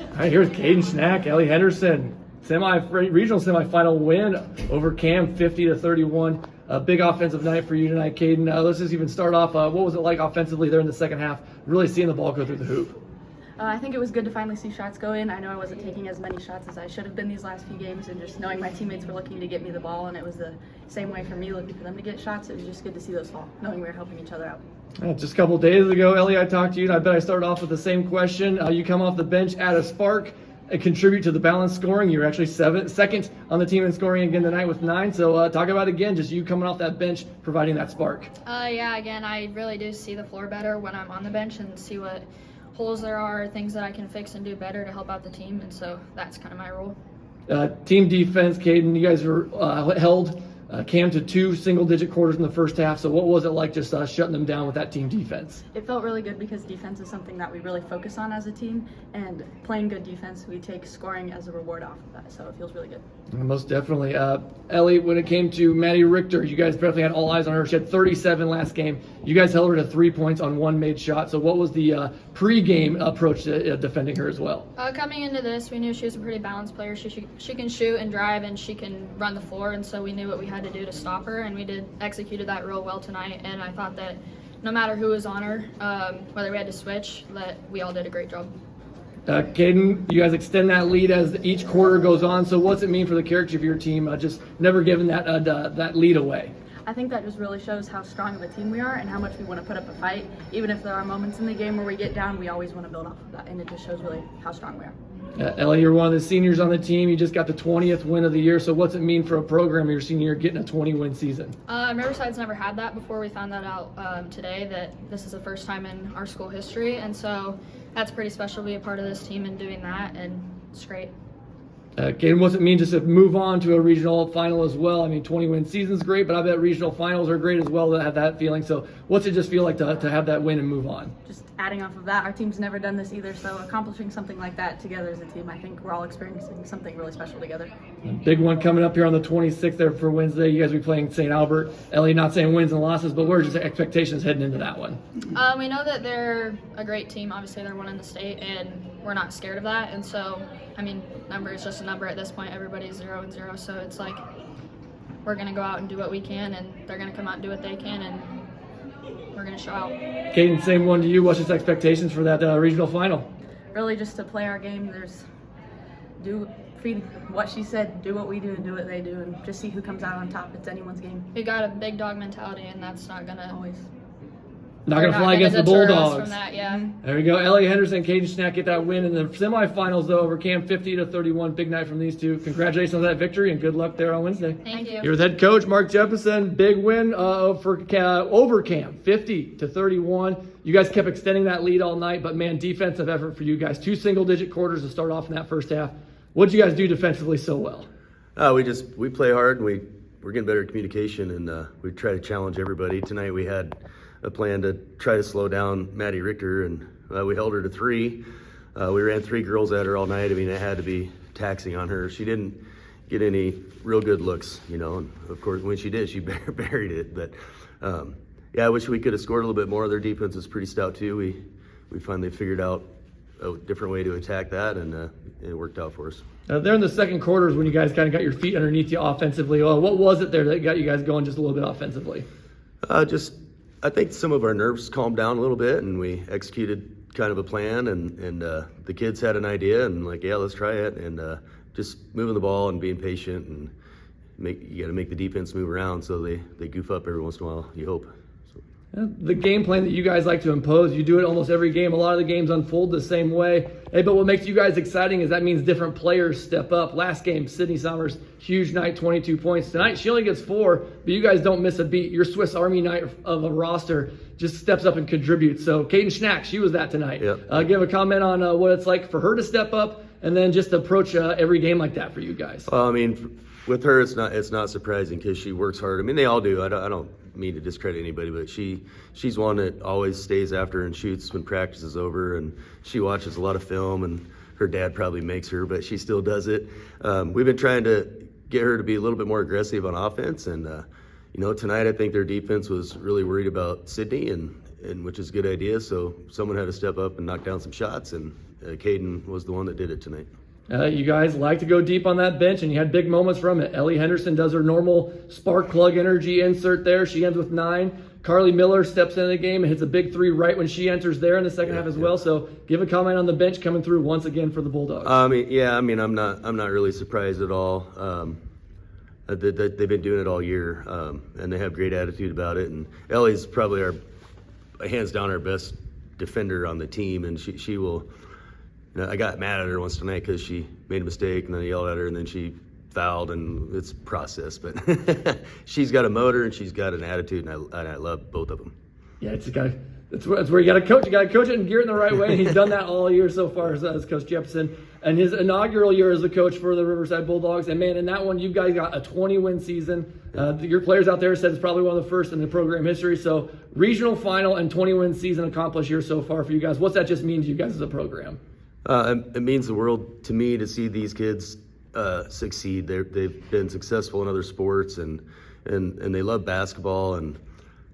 All right, here's Caden Schnack, Ellie Henderson, regional semifinal win over Cam, 50-31. A big offensive night for you tonight, Caden. Let's just even start off. What was it like offensively there in the second half? Really seeing the ball go through the hoop. I think it was good to finally see shots go in. I know I wasn't taking as many shots as I should have been these last few games, and just knowing my teammates were looking to get me the ball, and it was the same way for me looking for them to get shots. It was just good to see those fall, knowing we were helping each other out. Just a couple of days ago, Ellie, I talked to you, and I bet I started off with the same question. You come off the bench, add a spark, and contribute to the balanced scoring. You're actually second on the team in scoring again tonight with 9. So talk about again, just you coming off that bench, providing that spark. Yeah, again, I really do see the floor better when I'm on the bench and see what holes there are, things that I can fix and do better to help out the team, and so that's kind of my role. Team defense, Caden, you guys were held Cam to 2 single-digit quarters in the first half. So what was it like just shutting them down with that team defense? It felt really good because defense is something that we really focus on as a team, and playing good defense, we take scoring as a reward off of that, so it feels really good. Most definitely. Ellie, when it came to Maddie Richter, you guys definitely had all eyes on her. She had 37 last game. You guys held her to 3 points on 1 made shot. So what was the pre-game approach to defending her as well? Coming into this, we knew she was a pretty balanced player. She can shoot and drive, and she can run the floor, and so we knew what we had to do to stop her, and we executed that real well tonight. And I thought that no matter who was on her, whether we had to switch, that we all did a great job. Caden, you guys extend that lead as each quarter goes on. So what's it mean for the character of your team, just never giving that lead away? I think that just really shows how strong of a team we are and how much we want to put up a fight. Even if there are moments in the game where we get down, we always want to build off of that, and it just shows really how strong we are. Ellie, you're one of the seniors on the team. You just got the 20th win of the year. So what's it mean for a program your senior year getting a 20-win season? Riverside's never had that before. We found that out today, that this is the first time in our school history, and so that's pretty special to be a part of this team and doing that, and it's great. Caden, what's it mean just to move on to a regional final as well? I mean, 20-win season's great, but I bet regional finals are great as well to have that feeling. So what's it just feel like to have that win and move on? Just adding off of that, our team's never done this either, so accomplishing something like that together as a team, I think we're all experiencing something really special together. A big one coming up here on the 26th there for Wednesday. You guys will be playing St. Albert. Ellie, not saying wins and losses, but what are just expectations heading into that one? We know that they're a great team. Obviously, they're one in the state, and we're not scared of that. And so, I mean, number is just a number at this point. Everybody's 0-0, so it's like we're going to go out and do what we can, and they're going to come out and do what they can, and we're going to show out. Caden, same one to you. What's your expectations for that regional final? Really just to play our game. Feed what she said, do what we do and do what they do, and just see who comes out on top. It's anyone's game. We got a big dog mentality, and that's not going to always. Not going to fly against the Bulldogs. From that, yeah. There we go. Ellie Henderson, Caden Schnack get that win in the semifinals, though, over Cam, 50-31. Big night from these two. Congratulations on that victory, and good luck there on Wednesday. Thank you. Here's head coach Mark Jefferson. Big win over Cam, 50-31. You guys kept extending that lead all night, but, man, defensive effort for you guys. 2 single-digit quarters to start off in that first half. What did you guys do defensively so well? We play hard, and we're getting better at communication, and we try to challenge everybody. Tonight we had a plan to try to slow down Maddie Richter, and we held her to 3. We ran 3 girls at her all night. I mean, it had to be taxing on her. She didn't get any real good looks, and of course when she did, she buried it. But I wish we could have scored a little bit more. Their defense was pretty stout too. We finally figured out a different way to attack that, and it worked out for us. There in the second quarters when you guys kind of got your feet underneath you offensively, what was it there that got you guys going just a little bit offensively? I think some of our nerves calmed down a little bit, and we executed kind of a plan, and the kids had an idea, and let's try it, and just moving the ball and being patient, and you got to make the defense move around so they goof up every once in a while, you hope. The game plan that you guys like to impose, you do it almost every game. A lot of the games unfold the same way. Hey, but what makes you guys exciting is that means different players step up. Last game, Sydney Summers, huge night, 22 points. Tonight, she only gets 4, but you guys don't miss a beat. Your Swiss Army knife of a roster just steps up and contributes. So Caden Schnack, she was that tonight. Yep. Give a comment on what it's like for her to step up and then just approach every game like that for you guys. Well, I mean, with her, it's not surprising because she works hard. I mean, they all do. I don't mean to discredit anybody, but she's one that always stays after and shoots when practice is over, and she watches a lot of film, and her dad probably makes her, but she still does it. We've been trying to get her to be a little bit more aggressive on offense, and tonight I think their defense was really worried about Sydney, and which is a good idea. So someone had to step up and knock down some shots, and Caden was the one that did it tonight. You guys like to go deep on that bench, and you had big moments from it. Ellie Henderson does her normal spark plug energy insert there. She ends with 9. Carly Miller steps into the game and hits a big 3 right when she enters there in the second half as well. So give a comment on the bench coming through once again for the Bulldogs. I'm not really surprised at all. They've been doing it all year, and they have great attitude about it. And Ellie's probably hands down our best defender on the team, and she will. I got mad at her once tonight because she made a mistake, and then I yelled at her, and then she fouled, and it's a process. But she's got a motor and she's got an attitude, and I love both of them. Yeah, that's where you got to coach. You got to coach it and gear it in the right way. And he's done that all year so far as Coach Jefferson. And his inaugural year as the coach for the Riverside Bulldogs. And man, in that one, you guys got a 20-win season. Your players out there said it's probably one of the first in the program history. So regional final and 20-win season accomplished here so far for you guys. What's that just mean to you guys as a program? It means the world to me to see these kids succeed. They've been successful in other sports, and they love basketball, and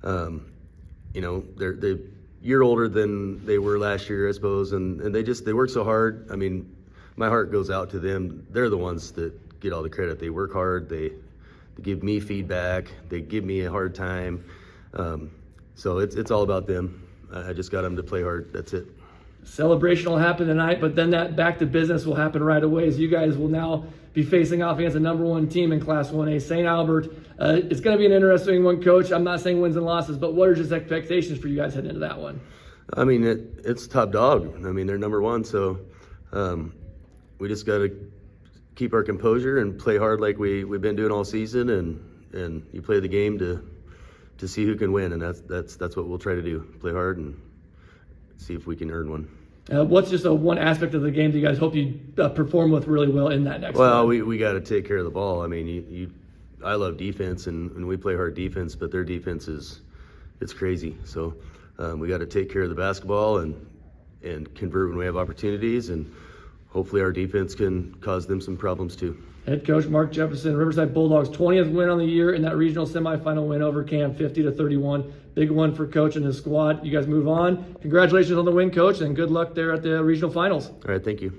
they're a year older than they were last year, I suppose, and they work so hard. I mean, my heart goes out to them. They're the ones that get all the credit. They work hard. They give me feedback. They give me a hard time. So it's all about them. I just got them to play hard. That's it. Celebration will happen tonight, but then that back to business will happen right away as you guys will now be facing off against the #1 team in Class 1A, St. Albert. It's going to be an interesting one, Coach. I'm not saying wins and losses, but what are just expectations for you guys heading into that one? I mean, it's top dog. I mean, they're #1, so we just got to keep our composure and play hard like we've been doing all season, and you play the game to see who can win, and that's what we'll try to do. Play hard and see if we can earn one. What's just one aspect of the game that you guys hope you perform with really well in that next Well, one? we got to take care of the ball. I mean, I love defense, and we play hard defense, but their defense it's crazy. So we got to take care of the basketball and convert when we have opportunities, and hopefully our defense can cause them some problems too. Head coach Mark Jefferson, Riverside Bulldogs 20th win on the year in that regional semifinal win over Cam, 50-31. Big one for Coach and his squad. You guys move on. Congratulations on the win, Coach, and good luck there at the regional finals. All right, thank you.